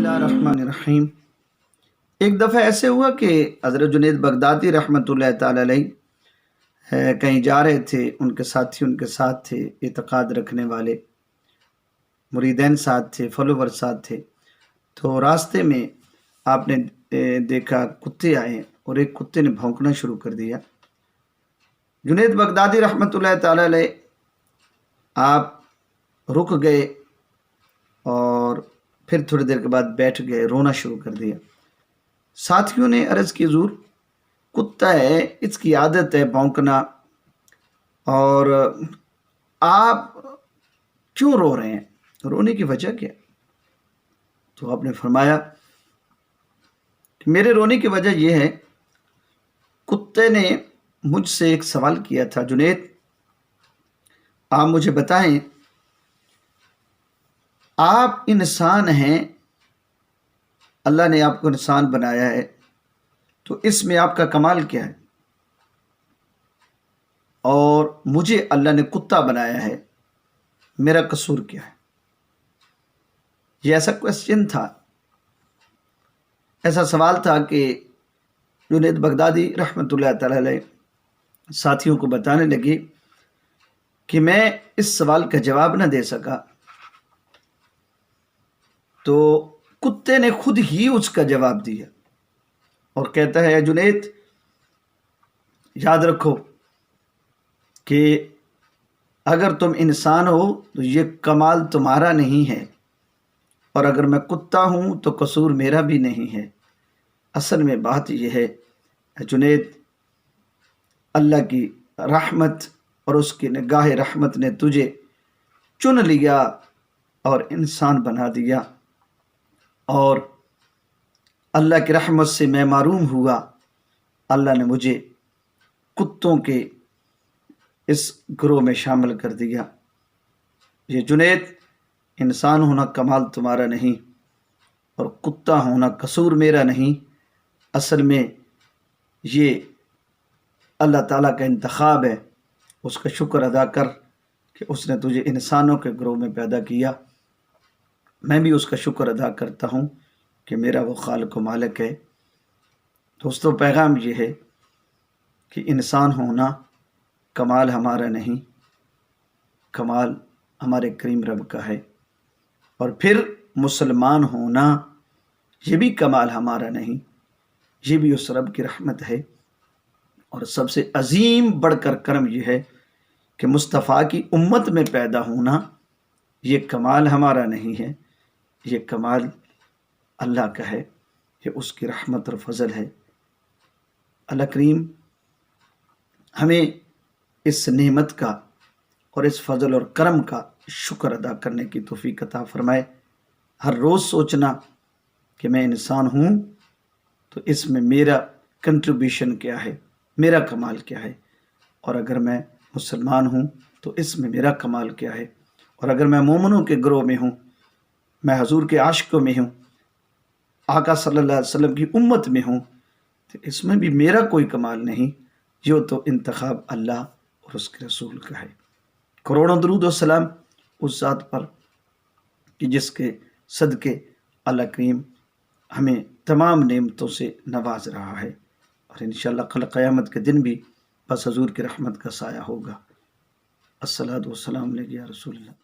बिस्मिल्लाह रहमान रहीम। एक दफ़ा ऐसे हुआ कि हज़रत जुनैद बगदादी रहमतुल्लाह ताला अलैह कहीं जा रहे थे। उनके साथी उनके साथ थे, इत्क़ाद रखने वाले मुरीदैन साथ थे, फॉलोवर साथ थे। तो रास्ते में आपने देखा कुत्ते आए और एक कुत्ते ने भौंकना शुरू कर दिया। जुनैद बगदादी रहमतुल्लाह ताला अलैह आप रुक गए और फिर थोड़ी देर के बाद बैठ गए, रोना शुरू कर दिया। साथियों ने अर्ज़ की, हुज़ूर कुत्ता है, इसकी आदत है भौंकना, और आप क्यों रो रहे हैं, रोने की वजह क्या? तो आपने फरमाया कि मेरे रोने की वजह यह है, कुत्ते ने मुझसे एक सवाल किया था, जुनैद आप मुझे बताएं, आप इंसान हैं, अल्लाह ने आपको इंसान बनाया है, तो इसमें आपका कमाल क्या है? और मुझे अल्लाह ने कुत्ता बनाया है, मेरा कसूर क्या है? ये ऐसा क्वेश्चन था, ऐसा सवाल था कि जुनैद बगदादी रहमतुल्लाह ताला अलैह साथियों को बताने लगे कि मैं इस सवाल का जवाब न दे सका, तो कुत्ते ने खुद ही उसका जवाब दिया और कहता है, जुनैद याद रखो कि अगर तुम इंसान हो तो ये कमाल तुम्हारा नहीं है, और अगर मैं कुत्ता हूँ तो कसूर मेरा भी नहीं है। असल में बात यह है जुनैद, अल्लाह की रहमत और उसकी निगाह रहमत ने तुझे चुन लिया और इंसान बना दिया, और अल्लाह की रहमत से मैं महरूम हुआ। अल्लाह ने मुझे कुत्तों के इस ग्रोह में शामिल कर दिया। ये जुनैद, इंसान होना कमाल तुम्हारा नहीं और कुत्ता होना कसूर मेरा नहीं। असल में ये अल्लाह ताला का इंतखाब है, उसका शुक्र अदा कर कि उसने तुझे इंसानों के ग्रोह में पैदा किया। मैं भी उसका शुक्र अदा करता हूँ कि मेरा वो खालिक व मालिक है। दोस्तों, पैगाम ये है कि इंसान होना कमाल हमारा नहीं, कमाल हमारे करीम रब का है, और फिर मुसलमान होना ये भी कमाल हमारा नहीं, ये भी उस रब की रहमत है। और सबसे अजीम बढ़कर करम यह है कि मुस्तफ़ा की उम्मत में पैदा होना ये कमाल हमारा नहीं है, ये कमाल अल्लाह का है, ये उसकी रहमत और फजल है। अल्लाह करीम हमें इस नेमत का और इस फजल और करम का शुक्र अदा करने की तौफीक अता फरमाए। हर रोज़ सोचना कि मैं इंसान हूँ तो इसमें मेरा कंट्रीब्यूशन क्या है, मेरा कमाल क्या है, और अगर मैं मुसलमान हूँ तो इसमें मेरा कमाल क्या है, और अगर मैं मोमिनों के ग्रोह में हूँ, मैं हजूर के आशिकों में हूँ, आका सल्लल्लाहु अलैहि वसल्लम की उम्मत में हूँ, तो इसमें भी मेरा कोई कमाल नहीं, जो तो इंतखाब अल्लाह और उसके रसूल का है। करोड़ों दरूद व सलाम उस ज़ात पर कि जिसके सदके अल्लाह करीम हमें तमाम नेमतों से नवाज रहा है, और इंशाअल्लाह कल क़यामत के दिन भी बस हजूर की रहमत का साया होगा। अस्सलातु वस्सलामु अलैका या रसूलल्लाह।